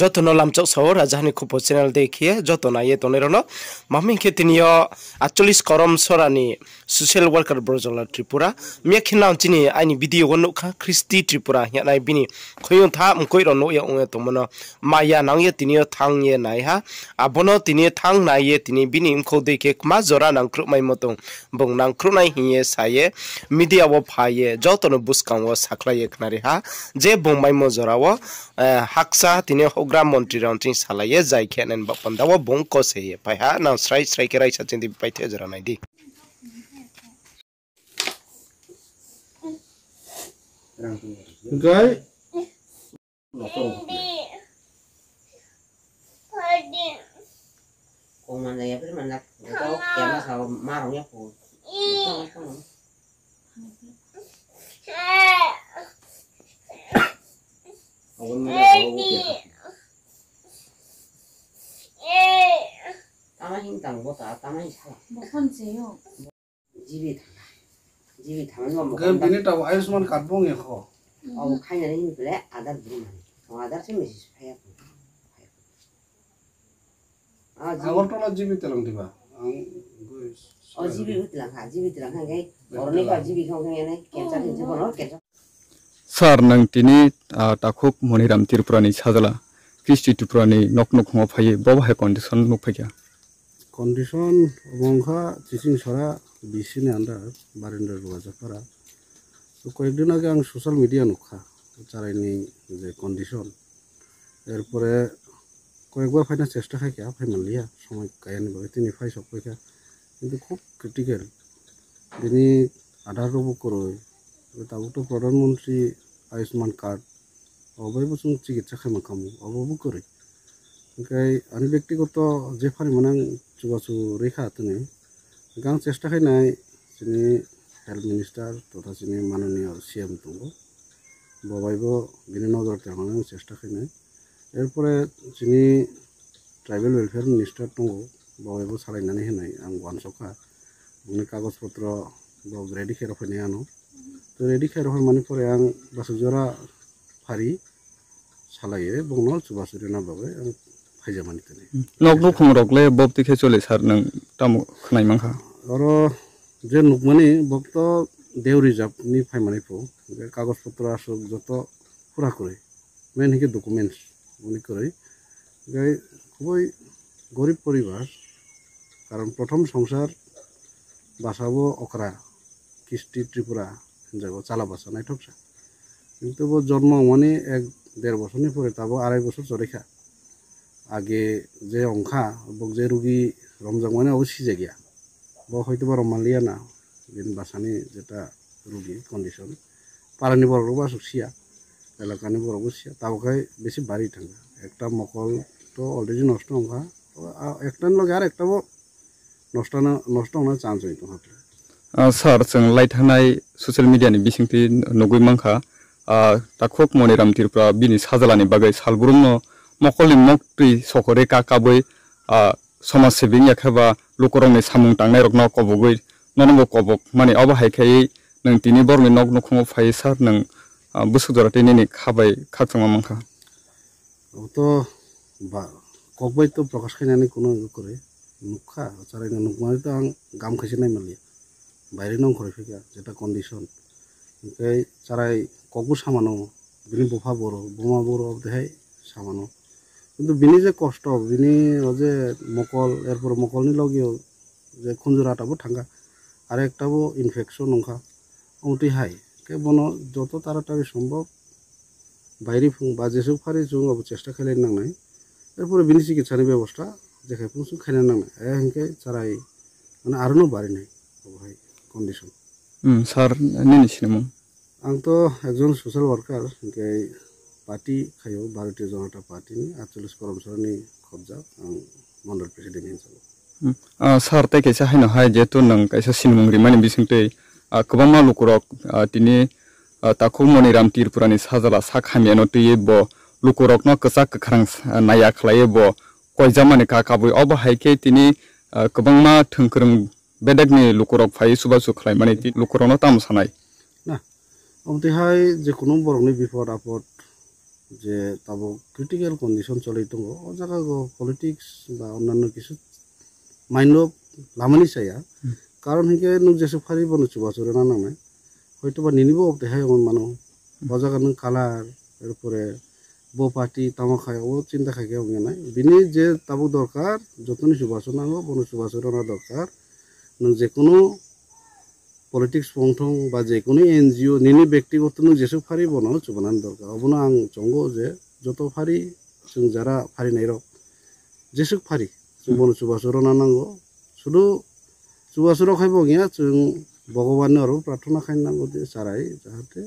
jotono lamchok sawo rajahani khupo channel dekhiye jotona ye tonerono mami khetiniyo 48 korom sorani social worker Brojola Tripura mekhina chini ani video gonno kha Kristi Tripura yanai bini khoyong tha mkoi ro no ya unge tomono maya nang ye tiniyo Thang ye Naiha abono tini Thang nai ye tini bini mkho deke kma jora nang kruk mai motong bong nang kruk nai hiye saye media wo phaye jotono buskang wo saklaye khnari ha je bong mai mo jora wo haksa tini hogram mantri rantri salaye jai khenen bapanda wo bong ko se pai ha na srai ke rai sa chindi pai the jara nai di Guy Kung mana ya pero manak ito kaya mas ako marong ya po. Ako mo na ako. Tama hintang mo ta tama isa. Bukan sih. Jibi tangan mo. Game ini tahu Ayusman karbong ya kok. Oh kaya na ini pala adar buman. Kung adar sih masih payah. Awal tola jibi telang tiba. Oh jibi telang kan kay. Orang ni kau jibi kau kaya ni kencar kencar kono kencar. Sar nang tini takuk moniram Tripura ni sajala Kristi Tripura ni nok ngo phaye boba hai condition nok phaya. Condition bongkha cising sora bisini anda barenda ruwa japara. So কয়েকদিন আগে আমি social media নখা চারাইনি যে condition এরপরে কয়েকবার final চেষ্টা খাই কে phi Malia সময় কায়ানি ভাবে তিনি ফাই সব কইকা কিন্তু খুব ক্রিটিক্যাল তিনি 18 বুক করই তাও তো প্রধানমন্ত্রী আয়ুষ্মান কার্ড অবৈব সং চিকিৎসা খাই মাকামু অববু করি ওই আমি ব্যক্তিগত যে ফারি মানে চুবাচু রেখা তনে গাং চেষ্টা খাই নাই তিনি हेल्थ मिनिस्टार तथा चिनी माननीय सीएम दंग बबाइबो बिनि नजर थांनानै चेष्टा खायनाय एरपरे चिनी ट्राइबल वेलफेयर मिनिस्टार दंग बबाइबो सालायनानै होनाय आं वानसखा बुंनि कागज पत्र बब रेडी खेर फैनाय आनो तो रेडी खेर फै माने परे आं बासुजरा फारि सालायो बंगल सुबासुरिना बाबे आं फायजामानि तने नक नक खंरकले बब तिखे चले सार नों तामु खनाय मांखा अरो जे नुकमानी भक्त देव रिजार्व नि फाइमानै फो कागज पत्र आसो जत पूरा करे मेन हिके डकुमेंट्स उनि करे गाय खुबই गरीब परिवार कारण प्रथम संसार बासाबो अकरा किस्ति त्रिपुरा जाबो चाला बासा नायथकसा किन्तु बो जन्म माने 1.5 বছরनि परे ताबो 2.5 বছর जरेखा आगे जे अंखा बक जे रुगी रमजान माने अवश्य जागिया হয়তো বড় মালিয়া না দিন বাসানি যেটা রোগী কন্ডিশন পারানি বড় রোগ আসুছিয়া এলাকানি বড় বসিয়া তাওকাই বেশি বাড়ি থাঙ্গা একটা মকল তো অলরেডি নষ্ট হঙ্গা একটার লগে আর একটাও নষ্ট হওয়ার চান্স হইতো হতে স্যার जों लाइथानाय ससियेल मिडियानि बिसिंथि नगै मांखा ताखुक मनिराम Tripura बिनि साजालानि बागै सालबुरुमनो मकलनि मक्ति सकरे काकाबै समाज सेविं याखाबा लोकरंनि सामुं तांनाय रकना कबगै ननंगो कबक माने अबा हायखायै नों तिनि बरनि नक नखङो फाय सार नों बुसुदरातेनि खाबाय खाथुमा मांखा तो बा कबबाय तो प्रकाश खायनानै कोनो करे नुखा चारायना नुकमानि तो आं गाम खायसे नाय मालिया বাইরে नं करे फैगा जेटा कन्डिशन ओमफ्राय चाराय कबु सामानो बिनि बफा बर बमा बर देहाय सामानो কিন্তু বিনি যে কষ্ট বিনি যে মকল এরপর মকলনি লগিও যে খুঞ্জুরাটাবো থাঙ্গা আর একটাবো ইনফেকশন নংখা ওটি হাই কে বনো যত তাড়াতাড়ি সম্ভব বাইরে ফুং বা যেসব ফারি जों চেষ্টা খাইলে নাংনাই এরপরে বিনি চিকিৎসানি ব্যবস্থা যেখাই ফুং খাইনা নাংনাই হেনকে চারাই মানে আরনো বাড়ি নাই ভাই কন্ডিশন স্যার নিনিছিনমু आं तो একজন সোশ্যাল ওয়ার্কার হেনকে पार्टी खायो भारतीय जनता पार्टी नि 48 करमसरनि खबजा आं मंडल प्रेसिडेंट हिसाबै सार ताइ कैसा हायनो हाय जेतु नों कैसा सिनमुंग्रि माने बिसिंतै गोबां लुकरक तिनि ताखु मनिराम Tripuraनि साजाला साखामियानो तैये ब लुकरकनो कसा कखरां नाया खलाये ब कयजा माने काकाबै अब हायके तिनि गोबां मा थंखरं बेदगनि लुकरक फाय सुबासु खलाय माने लुकरनो ताम सानाय ना ओमतेहाय जे कोनो बरंनि बिपद आपद যে তাবো ক্রিটিক্যাল কন্ডিশন চলে দङ ও জায়গা পলিটিক্স বা অন্যান্য কিছু মাইন্ড লামানি চাইয়া কারণ হিকে নক যেসব ফারি বনো চুবা চুরে না নামে হয়তো বা নিনিব দেখায় মানুষ ও জায়গা নং কালার এরপরে বো পার্টি তামা খায় ও চিন্তা খাইকে হবে নাই বিনি যে তাবো দরকার যতনি সুবাচন নাঙ্গো বনো সুবাচনা দরকার নং যে কোনো পলিটিক্স পংথং বা যে কোনো এনজিও নিনি ব্যক্তিগত নং যেসব ফারি বনো চুবানান দরকার অবনো आं চঙ্গো যে যত ফারি जों যারা ফারি নাইরক যেসব ফারি जों বনো সুবাচনা নাঙ্গো শুধু সুবাচনা খাইব গিয়া जों ভগবানের আরো প্রার্থনা খাই নাঙ্গো যে সারাই যাহাতে